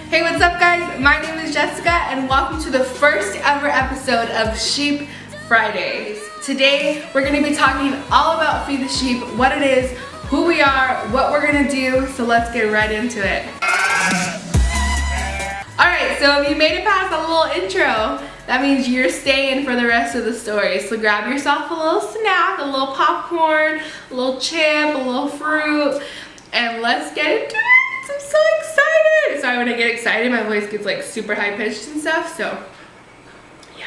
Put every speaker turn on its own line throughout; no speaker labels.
Hey, what's up guys? My name is Jessica and welcome to the first ever episode of Sheep Fridays. Today we're going to be talking all about Feed the Sheep, what it is, who we are, what we're going to do, so let's get right into it. Alright, so if you made it past a little intro, that means you're staying for the rest of the story. So grab yourself a little snack, a little popcorn, a little chip, a little fruit, and let's get into it. I'm so excited. Sorry, when I get excited, my voice gets like super high pitched and stuff, so yeah.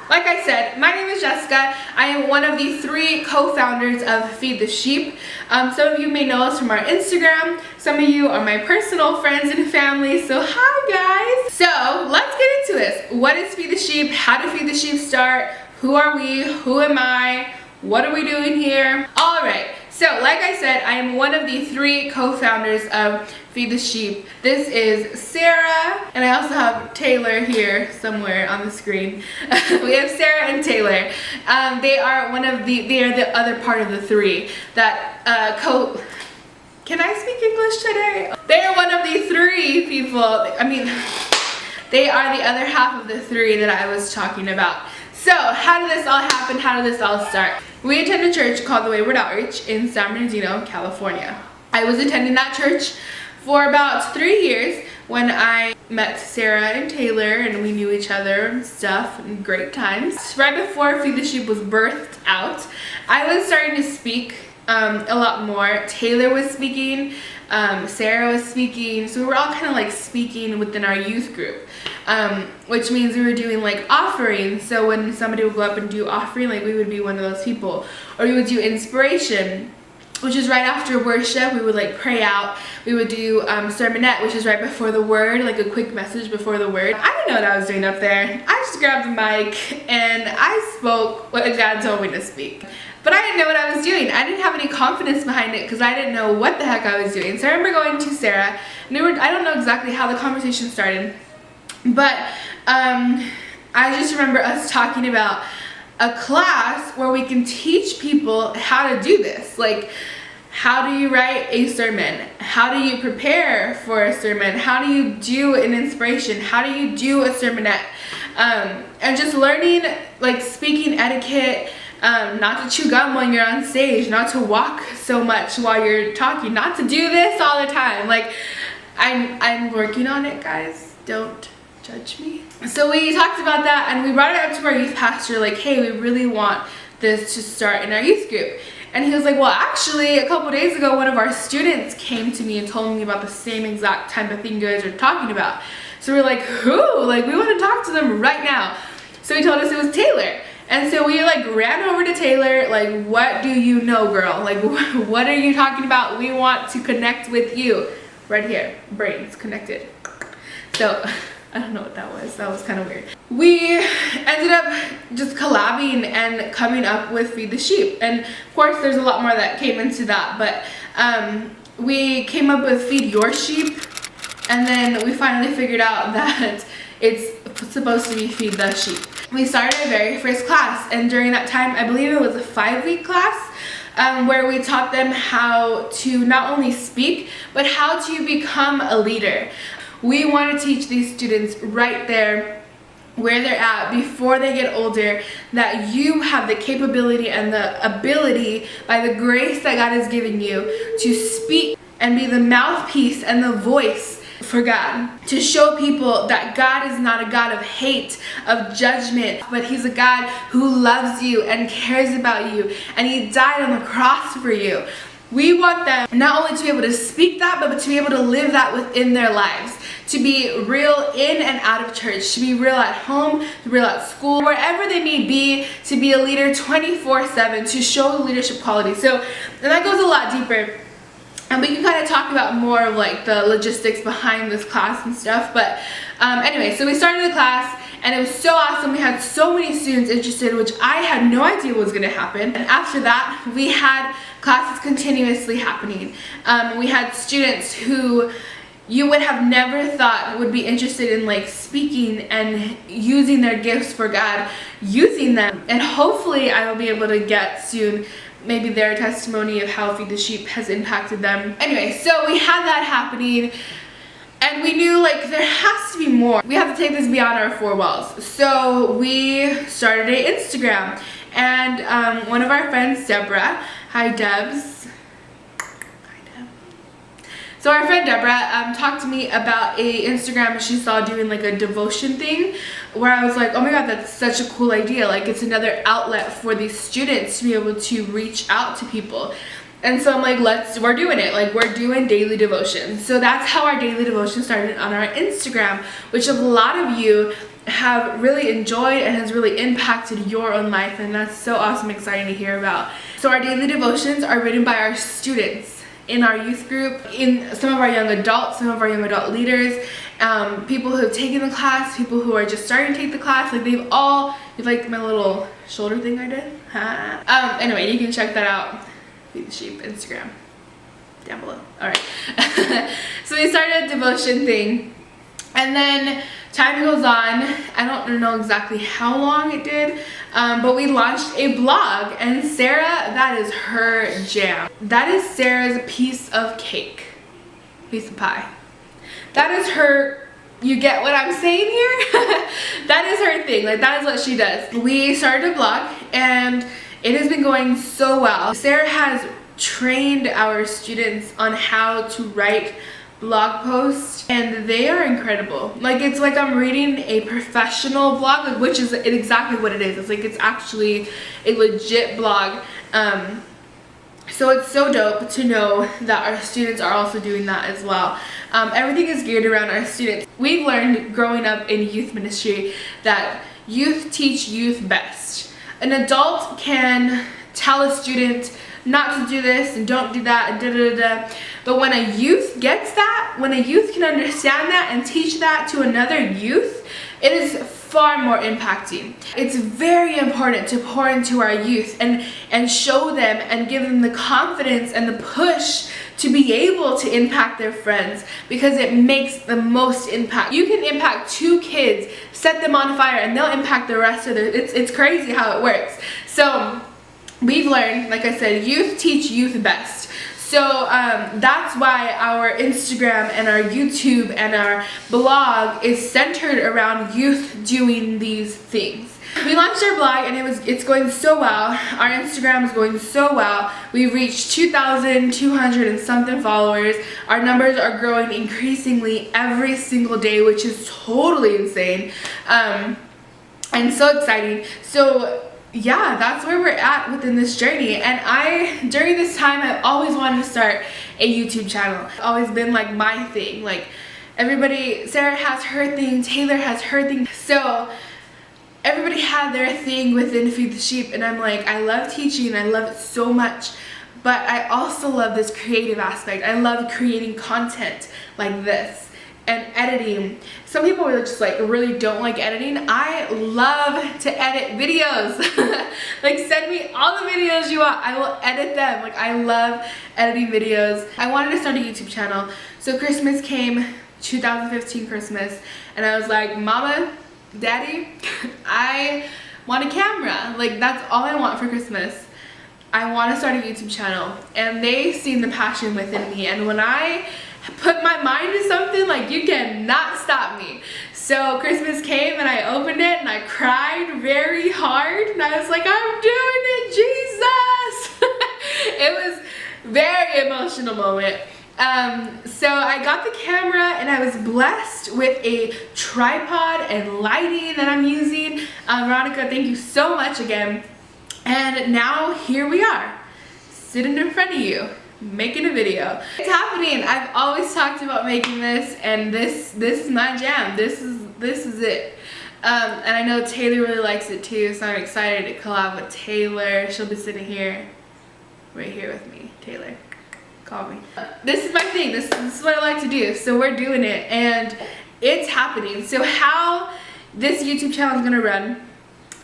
Like I said, my name is Jessica. I am one of the 3 co-founders of Feed the Sheep. Some of you may know us from our Instagram. Some of you are my personal friends and family, so hi guys. So let's get into this. What is Feed the Sheep? How did Feed the Sheep start? Who are we? Who am I? What are we doing here? All right. So, like I said, I am one of the 3 co-founders of Feed the Sheep. This is Sarah, and I also have Taylor here somewhere on the screen. We have Sarah and Taylor. They are the other part of the 3 that Can I speak English today? They are one of the 3 people. They are the other half of the 3 that I was talking about. So, how did this all happen? How did this all start? We attend a church called the Wayward Outreach in San Bernardino, California. I was attending that church for about 3 years when I met Sarah and Taylor, and we knew each other and stuff, and great times. Right before Feed the Sheep was birthed out, I was starting to speak a lot more. Taylor was speaking, Sarah was speaking, so we were all kind of like speaking within our youth group, which means we were doing like offerings. So when somebody would go up and do offering, like we would be one of those people. Or we would do inspiration, which is right after worship. We would like pray out. We would do sermonette, which is right before the word, like a quick message before the word. I didn't know what I was doing up there. I just grabbed the mic and I spoke what God told me to speak. But I didn't know what I was doing. I didn't have any confidence behind it because I didn't know what the heck I was doing. So I remember going to Sarah, and I don't know exactly how the conversation started, but I just remember us talking about a class where we can teach people how to do this. Like, how do you write a sermon? How do you prepare for a sermon? How do you do an inspiration? How do you do a sermonette? And just learning like speaking etiquette, not to chew gum when you're on stage, not to walk so much while you're talking, not to do this all the time. Like, I'm working on it, guys. Don't judge me. So we talked about that and we brought it up to our youth pastor, like, hey, we really want this to start in our youth group. And he was like, well, actually, a couple days ago, one of our students came to me and told me about the same exact type of thing you guys are talking about. So we're like, who? Like, we want to talk to them right now. So he told us it was Taylor. And so we like ran over to Taylor, like, what do you know, girl? Like, what are you talking about? We want to connect with you. Right here, brains connected. So, I don't know what that was. That was kind of weird. We ended up just collabing and coming up with Feed the Sheep. And of course, there's a lot more that came into that. But we came up with Feed Your Sheep. And then we finally figured out that it's supposed to be Feed the Sheep. We started our very first class, and during that time, I believe it was a 5-week class, where we taught them how to not only speak, but how to become a leader. We want to teach these students right there where they're at before they get older, that you have the capability and the ability, by the grace that God has given you, to speak and be the mouthpiece and the voice for God, to show people that God is not a God of hate, of judgment, but He's a God who loves you and cares about you, and He died on the cross for you. We want them not only to be able to speak that, but to be able to live that within their lives, to be real in and out of church, to be real at home, to be real at school, wherever they may be, to be a leader 24/7, to show the leadership quality. So, and that goes a lot deeper. And we can kind of talk about more of like the logistics behind this class and stuff. But anyway, so we started the class and it was so awesome. We had so many students interested, which I had no idea was going to happen. And after that, we had classes continuously happening. We had students who you would have never thought would be interested in like speaking and using their gifts for God, using them. And hopefully I will be able to get soon maybe their testimony of how Feed the Sheep has impacted them. Anyway, so we had that happening. And we knew like there has to be more. We have to take this beyond our four walls. So we started an Instagram, and one of our friends, Deborah, hi Debs. Hi Deb. So our friend Deborah talked to me about a Instagram she saw doing like a devotion thing, where I was like, oh my god, that's such a cool idea. Like it's another outlet for these students to be able to reach out to people. And so I'm like, we're doing it. Like we're doing daily devotion. So that's how our daily devotion started on our Instagram, which a lot of you have really enjoyed and has really impacted your own life. And that's so awesome, exciting to hear about. So our daily devotions are written by our students in our youth group, in some of our young adults, some of our young adult leaders, people who have taken the class, people who are just starting to take the class. Like you like my little shoulder thing I did? Anyway, you can check that out. Feed the Sheep Instagram down below. All right. So we started a devotion thing, and then time goes on. I don't know exactly how long it did, but we launched a blog, and Sarah, that is her jam. That is Sarah's piece of cake, piece of pie. That is her. You get what I'm saying here? That is her thing. Like that is what she does. We started a blog, and it has been going so well. Sarah has trained our students on how to write blog posts, and they are incredible. Like it's like I'm reading a professional blog, which is exactly what it is. It's like it's actually a legit blog. So it's so dope to know that our students are also doing that as well. Everything is geared around our students. We've learned growing up in youth ministry that youth teach youth best. An adult can tell a student not to do this and don't do that and da-da-da-da. But when a youth gets that, when a youth can understand that and teach that to another youth, it is far more impacting. It's very important to pour into our youth and show them and give them the confidence and the push to be able to impact their friends, because it makes the most impact. You can impact 2 kids, set them on fire, and they'll impact the rest of their, it's crazy how it works. So we've learned, like I said, youth teach youth best. So that's why our Instagram and our YouTube and our blog is centered around youth doing these things. We launched our blog, and it's going so well. Our Instagram is going so well. We reached 2,200 and something followers. Our numbers are growing increasingly every single day, which is totally insane and so exciting. So yeah, that's where we're at within this journey. And during this time, I've always wanted to start a YouTube channel. It's always been like my thing. Like everybody, Sarah has her thing, Taylor has her thing. So everybody had their thing within Feed the Sheep, and I'm like, I love teaching, I love it so much, but I also love this creative aspect. I love creating content like this and editing. Some people really just like really don't like editing. I love to edit videos. Like send me all the videos you want, I will edit them. Like I love editing videos. I wanted to start a YouTube channel. So Christmas came, 2015 Christmas, and I was like, Mama, Daddy, I want a camera. Like that's all I want for Christmas. I want to start a YouTube channel. And they seen the passion within me, and when I put my mind to something, like you cannot stop me. So Christmas came, and I opened it, and I cried very hard, and I was like, I'm doing it, Jesus. It was a very emotional moment. So I got the camera, and I was blessed with a tripod and lighting that I'm using. Veronica, thank you so much again. And now here we are, sitting in front of you, making a video. It's happening. I've always talked about making this, and this is my jam. This is it. And I know Taylor really likes it too, so I'm excited to collab with Taylor. She'll be sitting here, right here with me. Taylor, call me. This is my thing. This is what I like to do. So we're doing it, and it's happening. So how this YouTube channel is gonna run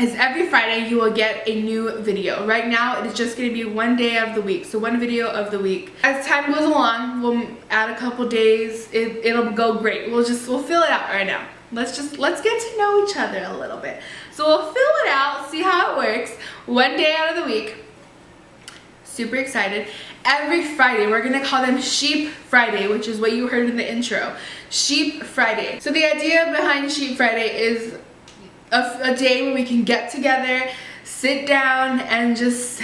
is every Friday you will get a new video. Right now it is just going to be one day of the week, so one video of the week. As time goes along, we'll add a couple days. It'll go great. We'll fill it out right now. Let's get to know each other a little bit. So we'll fill it out, see how it works. One day out of the week. Super excited. Every Friday, we're gonna call them Sheep Friday, which is what you heard in the intro. Sheep Friday. So the idea behind Sheep Friday is a day where we can get together, sit down, and just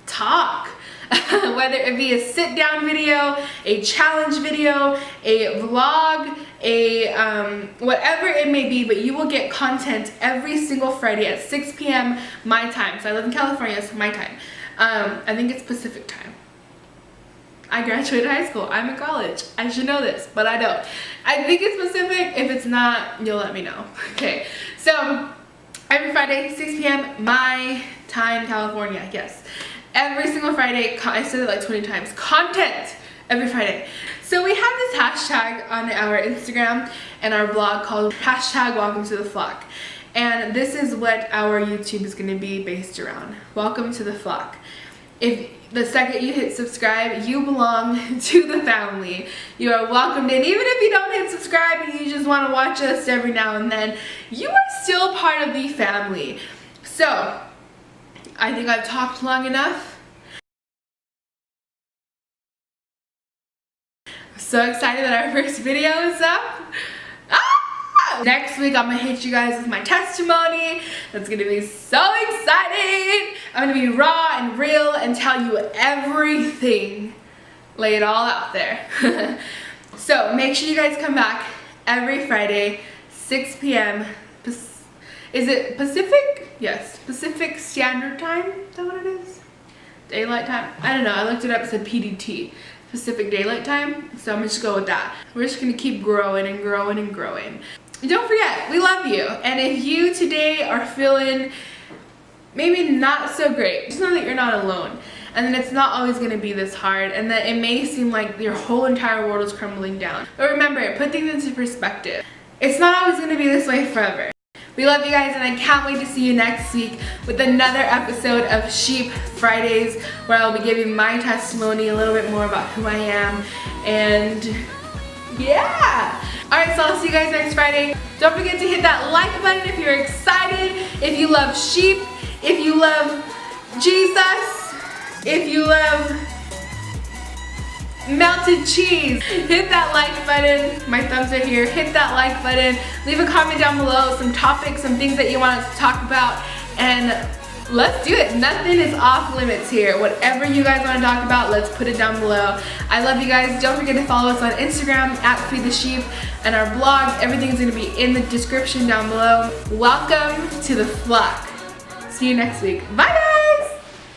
talk. Whether it be a sit down video, a challenge video, a vlog, whatever it may be, but you will get content every single Friday at 6 p.m. my time. So I live in California, so my time. I think it's Pacific time. I graduated high school. I'm in college. I should know this, but I don't. I think it's Pacific. If it's not, you'll let me know. Okay, so every Friday, 6 p.m. my time, California, yes. Every single Friday, I said it like 20 times, content every Friday. So we have this hashtag on our Instagram and our blog called hashtag welcome to the flock. And this is what our YouTube is gonna be based around. Welcome to the flock. If the second you hit subscribe, you belong to the family. You are welcomed in. Even if you don't hit subscribe and you just wanna watch us every now and then, you are still part of the family. So, I think I've talked long enough. I'm so excited that our first video is up. Ah! Next week I'm gonna hit you guys with my testimony. That's gonna be so exciting. I'm gonna be raw and real and tell you everything. Lay it all out there. So make sure you guys come back every Friday, 6 p.m. Is it Pacific? Yes, Pacific Standard Time. Is that what it is? Daylight time? I don't know. I looked it up. It said PDT, Pacific Daylight Time. So I'm just gonna go with that. We're just gonna keep growing and growing and growing. Don't forget, we love you. And if you today are feeling maybe not so great, just know that you're not alone. And then it's not always gonna be this hard, and that it may seem like your whole entire world is crumbling down. But remember, put things into perspective. It's not always gonna be this way forever. We love you guys, and I can't wait to see you next week with another episode of Sheep Fridays, where I'll be giving my testimony, a little bit more about who I am, and yeah. Alright, so I'll see you guys next Friday. Don't forget to hit that like button if you're excited, if you love sheep, if you love Jesus, if you love melted cheese. Hit that like button. My thumbs are here. Hit that like button. Leave a comment down below, some topics, some things that you want us to talk about, and let's do it. Nothing is off limits here. Whatever you guys want to talk about, let's put it down below. I love you guys. Don't forget to follow us on Instagram at Feed the Sheep, and our blog. Everything's going to be in the description down below. Welcome to the flock. See you next week. Bye.